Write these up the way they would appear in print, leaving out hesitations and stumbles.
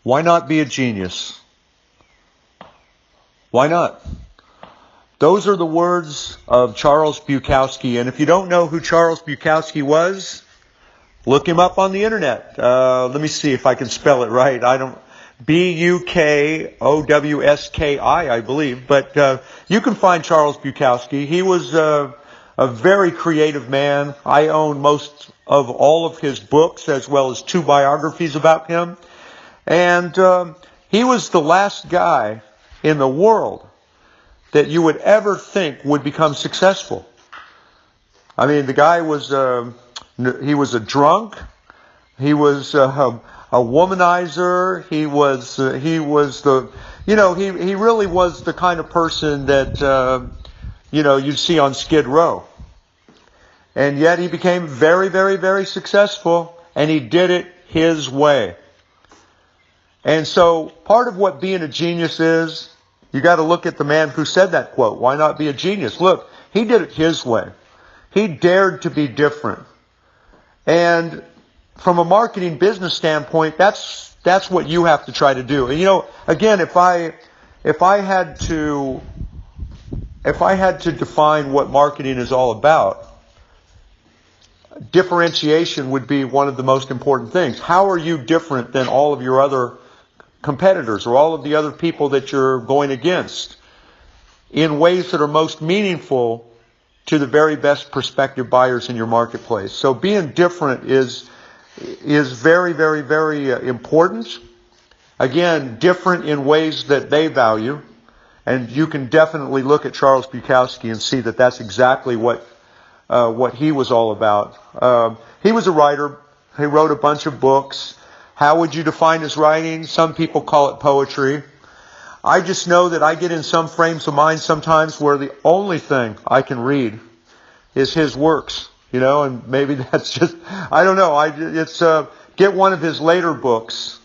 Why not be a genius? Why not? Those are the words of Charles Bukowski. And if you don't know who Charles Bukowski was, look him up on the internet. Let me see if I can spell it right. Bukowski, I believe. But you can find Charles Bukowski. He was a very creative man. I own most of all of his books, as well as 2 biographies about him. And he was the last guy in the world that you would ever think would become successful. I mean, the guy was he was a drunk. He was a womanizer. He really was the kind of person that you'd see on Skid Row. And yet he became very, very, very successful, and he did it his way. And so part of what being a genius is, you got to look at the man who said that quote. Why not be a genius? Look, he did it his way. He dared to be different. And from a marketing business standpoint, that's what you have to try to do. And again, if I had to define what marketing is all about, differentiation would be one of the most important things. How are you different than all of your other competitors or all of the other people that you're going against in ways that are most meaningful to the very best prospective buyers in your marketplace? So being different is very, very, very important. Again, different in ways that they value. And you can definitely look at Charles Bukowski and see that that's exactly what he was all about. He was a writer. He wrote a bunch of books. How would you define his writing? Some people call it poetry. I just know that I get in some frames of mind sometimes where the only thing I can read is his works, and maybe that's just, I don't know. Get one of his later books,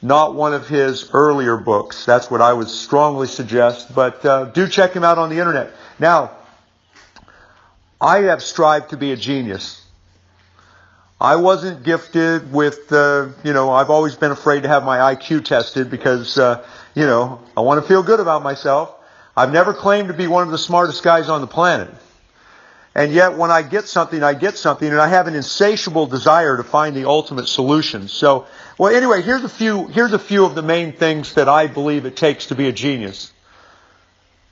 not one of his earlier books. That's what I would strongly suggest. But do check him out on the internet. Now, I have strived to be a genius. I wasn't gifted with, I've always been afraid to have my IQ tested because, I want to feel good about myself. I've never claimed to be one of the smartest guys on the planet. And yet when I get something, and I have an insatiable desire to find the ultimate solution. So, well, anyway, here's a few of the main things that I believe it takes to be a genius.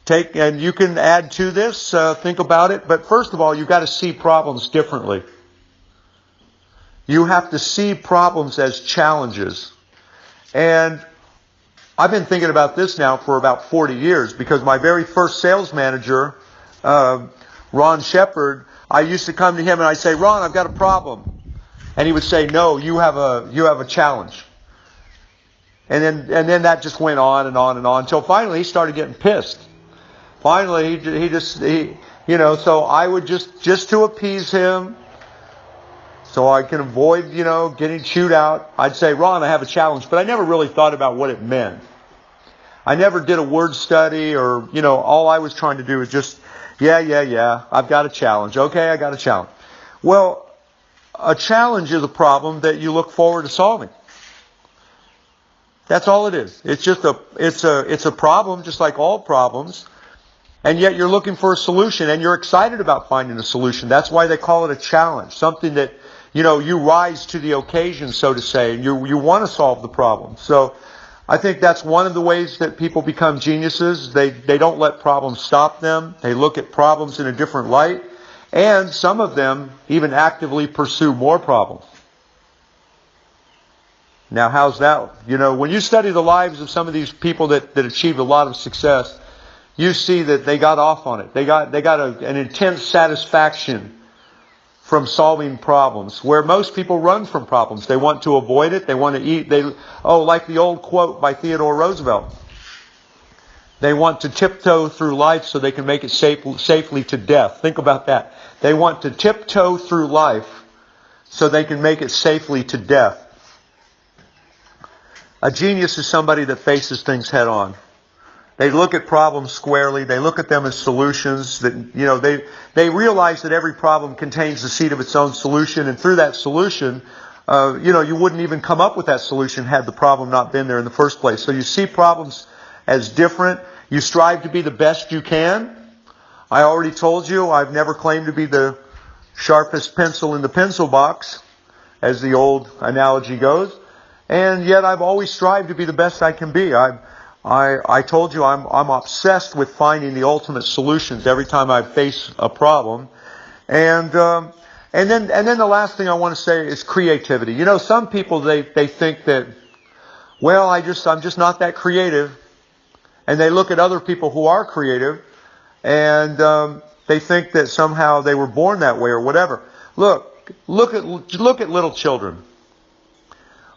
And you can add to this, think about it. But first of all, you've got to see problems differently. You have to see problems as challenges. And I've been thinking about this now for about 40 years because my very first sales manager, Ron Shepard, I used to come to him and I'd say, Ron, I've got a problem. And he would say, no, you have a challenge. And then that just went on and on and on until finally he started getting pissed. Finally, so I would just to appease him, so I can avoid, getting chewed out, I'd say, Ron, I have a challenge. But I never really thought about what it meant. I never did a word study or, all I was trying to do was just, yeah, I've got a challenge. Okay, I got a challenge. Well, a challenge is a problem that you look forward to solving. That's all it is. It's just it's a problem, just like all problems. And yet you're looking for a solution and you're excited about finding a solution. That's why they call it a challenge. Something that, you rise to the occasion, so to say, and you want to solve the problem. So I think that's one of the ways that people become geniuses. They don't let problems stop them. They look at problems in a different light. And some of them even actively pursue more problems. Now, how's that? When you study the lives of some of these people that achieved a lot of success, you see that they got off on it. They got an intense satisfaction from solving problems, where most people run from problems. They want to avoid it. They want to eat. Like the old quote by Theodore Roosevelt. They want to tiptoe through life so they can make it safely to death. Think about that. They want to tiptoe through life so they can make it safely to death. A genius is somebody that faces things head on. They look at problems squarely. They look at them as solutions. That they realize that every problem contains the seed of its own solution, and through that solution, You wouldn't even come up with that solution had the problem not been there in the first place. So you see problems as different. You strive to be the best you can. I already told you I've never claimed to be the sharpest pencil in the pencil box, as the old analogy goes. And yet I've always strived to be the best I can be. I told you I'm obsessed with finding the ultimate solutions every time I face a problem. And then the last thing I want to say is creativity. Some people they think that, well, I'm just not that creative. And they look at other people who are creative and they think that somehow they were born that way or whatever. Look at little children.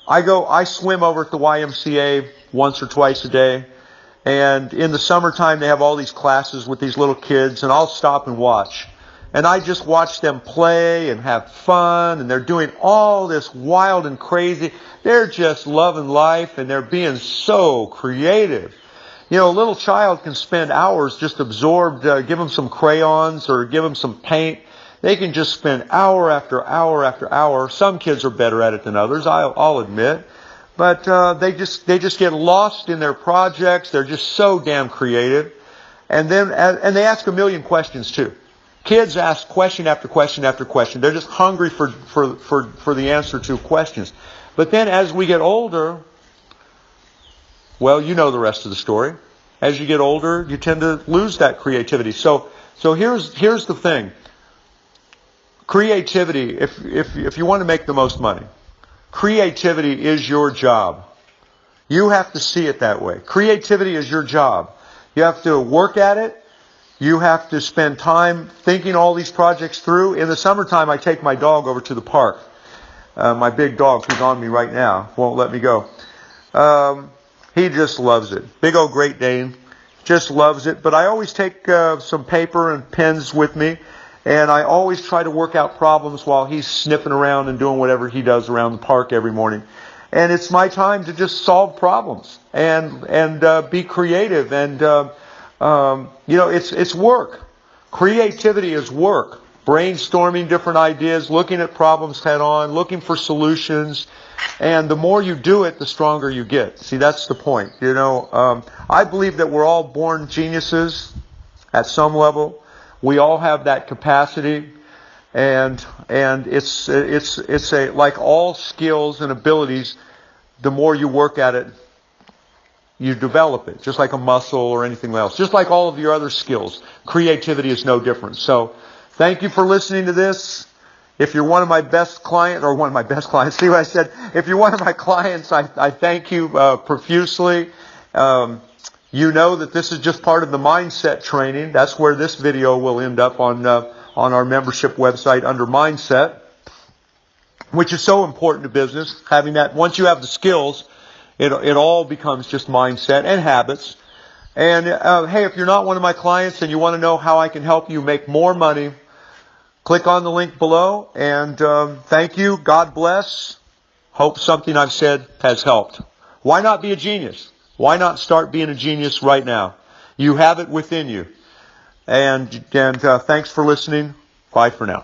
I swim over at the YMCA once or twice a day, and in the summertime they have all these classes with these little kids, and I'll stop and watch. And I just watch them play and have fun, and they're doing all this wild and crazy. They're just loving life, and they're being so creative. A little child can spend hours just absorbed, give them some crayons or give them some paint. They can just spend hour after hour after hour. Some kids are better at it than others, I'll admit. But they just get lost in their projects. They're just so damn creative. And they ask a million questions too. Kids ask question after question after question. They're just hungry for the answer to questions. But then as we get older, well, you know the rest of the story. As you get older, you tend to lose that creativity. So here's the thing. Creativity, if you want to make the most money, creativity is your job. You have to see it that way. Creativity is your job. You have to work at it. You have to spend time thinking all these projects through. In the summertime, I take my dog over to the park. My big dog, who's on me right now, won't let me go. He just loves it. Big old Great Dane. Just loves it. But I always take some paper and pens with me. And I always try to work out problems while he's sniffing around and doing whatever he does around the park every morning. And it's my time to just solve problems and be creative. And, it's work. Creativity is work. Brainstorming different ideas, looking at problems head on, looking for solutions. And the more you do it, the stronger you get. See, that's the point. I believe that we're all born geniuses at some level. We all have that capacity, and it's like all skills and abilities. The more you work at it, you develop it, just like a muscle or anything else. Just like all of your other skills, creativity is no different. So, thank you for listening to this. If you're one of my best clients, see what I said? If you're one of my clients, I thank you profusely. You know that this is just part of the mindset training. That's where this video will end up on our membership website under mindset, which is so important to business. Having that, once you have the skills, it all becomes just mindset and habits. And hey, if you're not one of my clients and you want to know how I can help you make more money, click on the link below. And thank you. God bless. Hope something I've said has helped. Why not be a genius? Why not start being a genius right now? You have it within you. And thanks for listening. Bye for now.